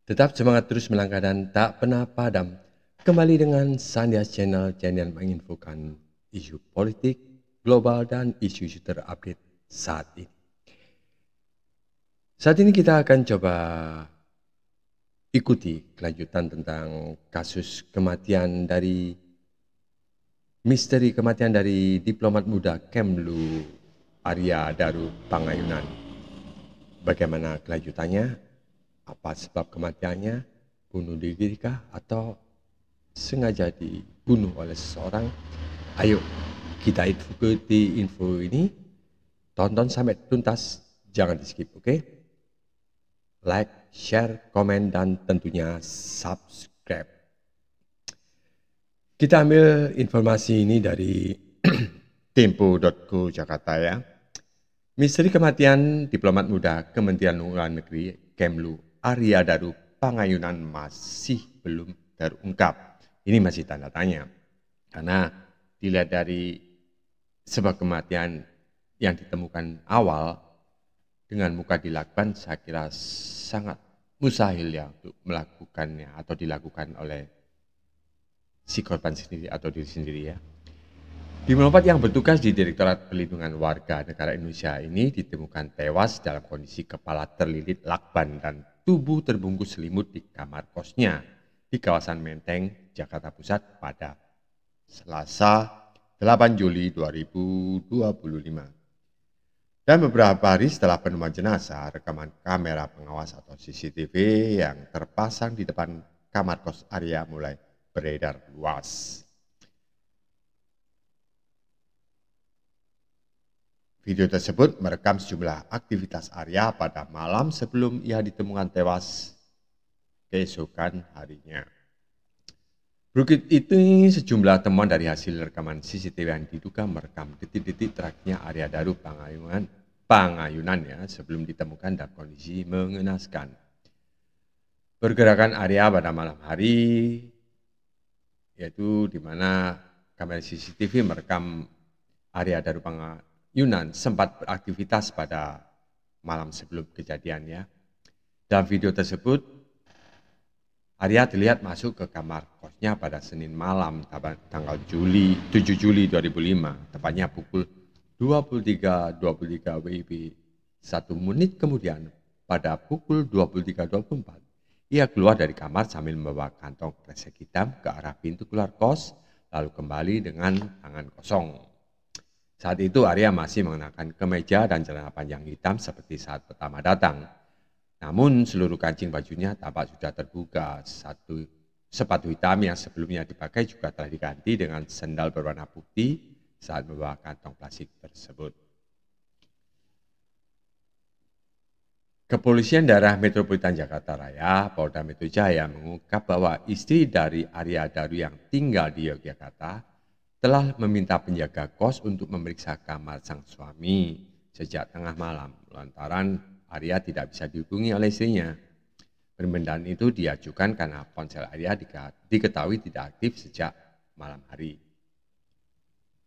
Tetap semangat terus melangkah dan tak pernah padam. Kembali dengan Sandias Channel menginfokan isu politik, global, dan isu-isu terupdate saat ini. Saat ini kita akan coba ikuti kelanjutan tentang kasus kematian dari misteri kematian dari diplomat muda Kemlu Arya Daru Pangayunan. Bagaimana kelanjutannya? Apa sebab kematiannya? Bunuh diri kah atau sengaja dibunuh oleh seseorang? Ayo kita ikuti info ini, tonton sampai tuntas, jangan di skip, oke? Like, share, komen, dan tentunya subscribe. Kita ambil informasi ini dari tempo.co Jakarta ya. Misteri kematian diplomat muda Kementerian Luar Negeri Kemlu Arya Daru Pangayunan masih belum terungkap. Ini masih tanda tanya. Karena dilihat dari sebab kematian yang ditemukan awal dengan muka dilakukan, saya kira sangat mustahil ya untuk melakukannya atau dilakukan oleh si korban sendiri atau diri sendiri ya. Diplomat yang bertugas di Direktorat Perlindungan Warga Negara Indonesia ini ditemukan tewas dalam kondisi kepala terlilit lakban dan tubuh terbungkus selimut di kamar kosnya di kawasan Menteng, Jakarta Pusat pada Selasa 8 Juli 2025. Dan beberapa hari setelah penemuan jenazah, rekaman kamera pengawas atau CCTV yang terpasang di depan kamar kos Arya mulai beredar luas. Video tersebut merekam sejumlah aktivitas Arya pada malam sebelum ia ditemukan tewas keesokan harinya. Berikut itu sejumlah temuan dari hasil rekaman CCTV yang diduga merekam detik-detik terakhirnya Arya Daru Pangayunan ya, sebelum ditemukan dalam kondisi mengenaskan. Pergerakan Arya pada malam hari, yaitu di mana kamera CCTV merekam Arya Daru Pangayunan sempat beraktivitas pada malam sebelum kejadiannya. Dalam video tersebut, Arya terlihat masuk ke kamar kosnya pada Senin malam tanggal 7 Juli 2005, tepatnya pukul 23.23 WIB. 1 menit kemudian, pada pukul 23.24, ia keluar dari kamar sambil membawa kantong kresek hitam ke arah pintu keluar kos, lalu kembali dengan tangan kosong. Saat itu Arya masih mengenakan kemeja dan celana panjang hitam seperti saat pertama datang. Namun seluruh kancing bajunya tampak sudah terbuka. Sepatu hitam yang sebelumnya dipakai juga telah diganti dengan sandal berwarna putih saat membawa kantong plastik tersebut. Kepolisian Daerah Metropolitan Jakarta Raya, Polda Metro Jaya mengungkap bahwa istri dari Arya Daru yang tinggal di Yogyakarta telah meminta penjaga kos untuk memeriksa kamar sang suami sejak tengah malam lantaran Arya tidak bisa dihubungi oleh istrinya. Permintaan itu diajukan karena ponsel Arya diketahui tidak aktif sejak malam hari.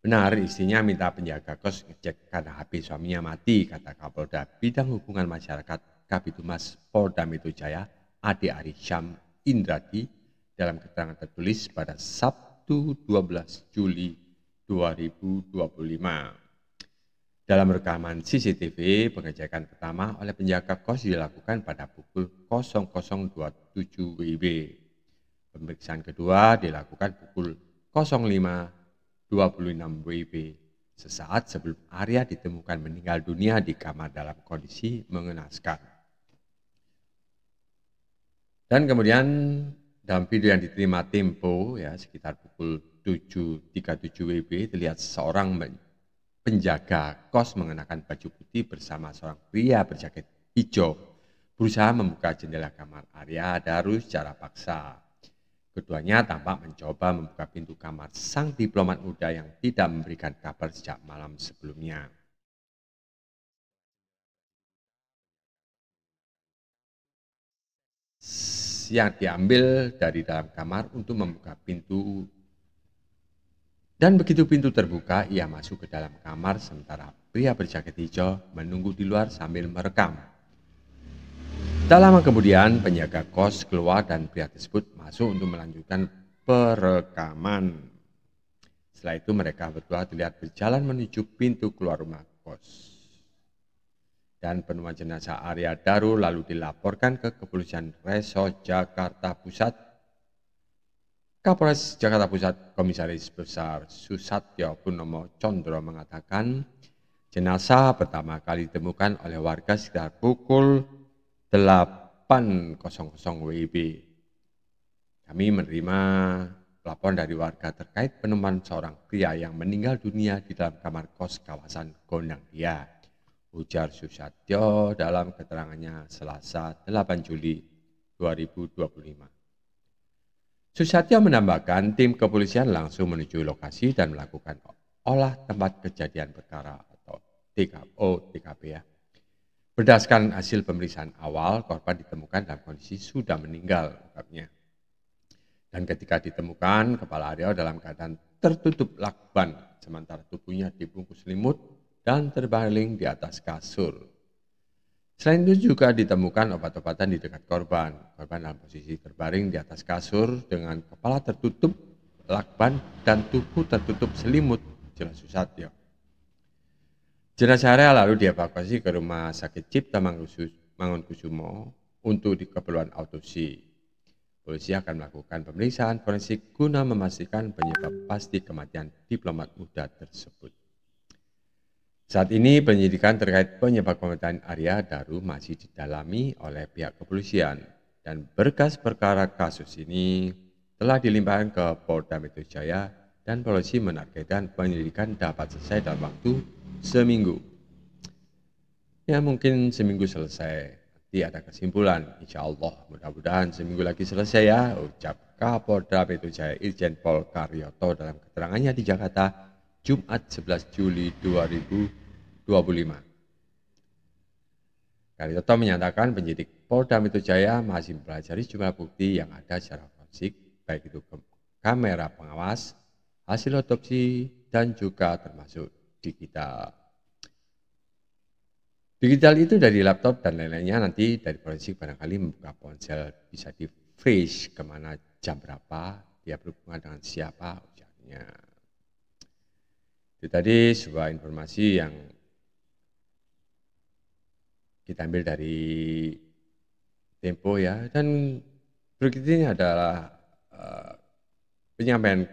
Benar, istrinya minta penjaga kos ngecek karena HP suaminya mati, kata Kapolda Bidang Hubungan Masyarakat Kabitumas Polda Metro Jaya Ade Ari Syam Indradi dalam keterangan tertulis pada Sabtu 12 Juli 2025. Dalam rekaman CCTV, pengecekan pertama oleh penjaga kos dilakukan pada pukul 00.27 WIB. Pemeriksaan kedua dilakukan pukul 05.26 WIB, sesaat sebelum Arya ditemukan meninggal dunia di kamar dalam kondisi mengenaskan. Dan kemudian dalam video yang diterima Tempo ya sekitar pukul 7.37 WIB terlihat seorang penjaga kos mengenakan baju putih bersama seorang pria berjaket hijau berusaha membuka jendela kamar Arya Daru secara paksa. Keduanya tampak mencoba membuka pintu kamar sang diplomat muda yang tidak memberikan kabar sejak malam sebelumnya. Yang diambil dari dalam kamar untuk membuka pintu. Dan begitu pintu terbuka, ia masuk ke dalam kamar sementara pria berjaket hijau menunggu di luar sambil merekam. Tak lama kemudian penjaga kos keluar dan pria tersebut masuk untuk melanjutkan perekaman. Setelah itu mereka berdua terlihat berjalan menuju pintu keluar rumah kos. Dan penemuan jenazah Arya Daru lalu dilaporkan ke Kepolisian Resort Jakarta Pusat. Kapolres Jakarta Pusat Komisaris Besar Susatyo Purnomo Condro mengatakan jenazah pertama kali ditemukan oleh warga sekitar pukul 8.00 WIB. Kami menerima laporan dari warga terkait penemuan seorang pria yang meninggal dunia di dalam kamar kos kawasan Gondang Dia, ujar Susatyo dalam keterangannya Selasa 8 Juli 2025. Susatyo menambahkan tim kepolisian langsung menuju lokasi dan melakukan olah tempat kejadian perkara atau TKP ya. Berdasarkan hasil pemeriksaan awal, korban ditemukan dalam kondisi sudah meninggal, ungkapnya. Dan ketika ditemukan, kepala Arya dalam keadaan tertutup lakban, sementara tubuhnya dibungkus selimut dan terbaring di atas kasur. Selain itu juga ditemukan obat-obatan di dekat korban. Korban dalam posisi terbaring di atas kasur dengan kepala tertutup lakban dan tubuh tertutup selimut, jelas Susatyo. Jenazah Arya lalu dievakuasi ke Rumah Sakit Cipta Mangunkusumo untuk keperluan autopsi. Polisi akan melakukan pemeriksaan forensik guna memastikan penyebab pasti kematian diplomat muda tersebut. Saat ini penyidikan terkait penyebab kematian Arya Daru masih didalami oleh pihak kepolisian dan berkas perkara kasus ini telah dilimpahkan ke Polda Metro Jaya dan polisi menargetkan penyelidikan dapat selesai dalam waktu seminggu. Ya mungkin seminggu selesai. Ada kesimpulan, insya Allah mudah-mudahan seminggu lagi selesai ya, ucap Kapolda Metro Jaya Irjen Pol Karyoto dalam keterangannya di Jakarta Jumat 11 Juli 2025. Karyoto menyatakan penyidik Polda Metro Jaya masih mempelajari jumlah bukti yang ada secara forensik, baik itu kamera pengawas, hasil otopsi, dan juga termasuk digital. Digital itu dari laptop dan lain-lainnya, nanti dari forensik barangkali membuka ponsel bisa di freeze kemana jam berapa, dia berhubungan dengan siapa, ujarnya. Itu tadi sebuah informasi yang kita ambil dari Tempo ya, dan berikut ini adalah penyampaian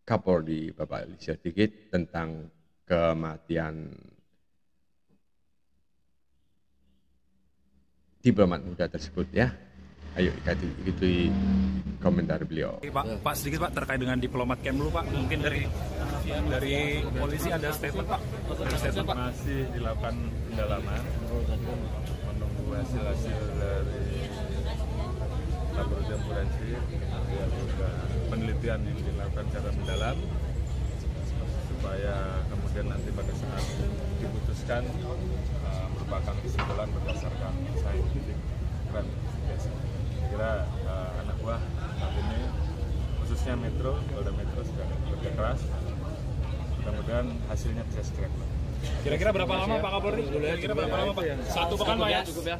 Kapolri Bapak Listio Sigit tentang kematian diplomat muda tersebut ya. Ayo kita ikuti komentar beliau. Pak sedikit Pak terkait dengan diplomat Kemlu Pak, mungkin dari polisi ada statement Pak. Statement masih dilakukan pendalaman, menunggu hasil dari laboratorium forensik, dan juga penelitian yang dilakukan secara mendalam, supaya kemudian nanti pada saat diputuskan merupakan kesimpulan berdasarkan saintifik dan biasa. Kira anak buah saat ini khususnya Metro, Polda Metro sudah bekerja keras. Mudah-mudahan hasilnya bisa segera. Kira-kira berapa lama Pak Kapolri? Kira-kira berapa lama Pak? Satu pekan Pak ya? Cukup ya.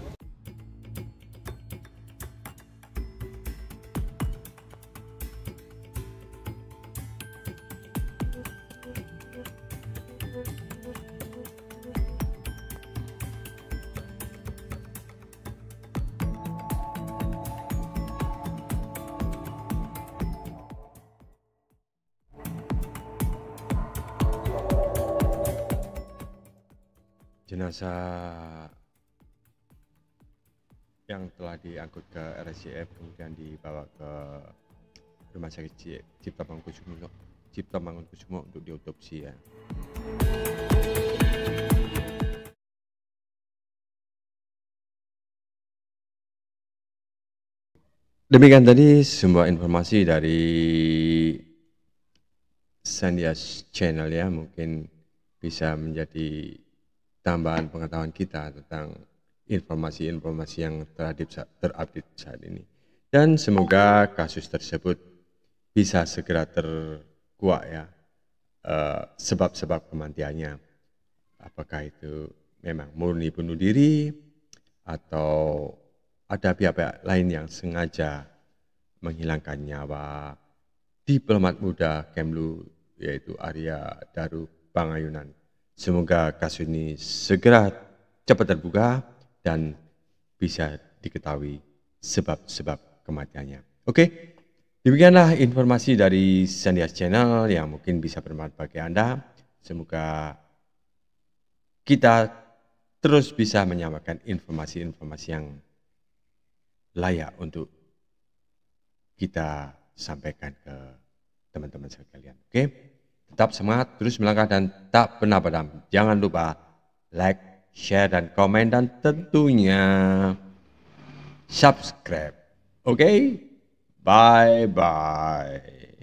Jenazah yang telah diangkut ke RSCM kemudian dibawa ke Rumah Sakit Cipta Mangunkusumo untuk diotopsi ya. Demikian tadi semua informasi dari Sandias Channel ya, mungkin bisa menjadi tambahan pengetahuan kita tentang informasi-informasi yang terupdate saat ini. Dan semoga kasus tersebut bisa segera terkuak ya, sebab-sebab kematiannya. Apakah itu memang murni bunuh diri atau ada pihak-pihak lain yang sengaja menghilangkan nyawa diplomat muda Kemlu, yaitu Arya Daru Pangayunan. Semoga kasus ini segera cepat terbuka dan bisa diketahui sebab-sebab kematiannya. Oke, demikianlah informasi dari Sandias Channel yang mungkin bisa bermanfaat bagi Anda. Semoga kita terus bisa menyampaikan informasi-informasi yang layak untuk kita sampaikan ke teman-teman sekalian. Oke, tetap semangat, terus melangkah dan tak pernah padam. Jangan lupa like, share, dan komen, dan tentunya subscribe. Oke, bye-bye.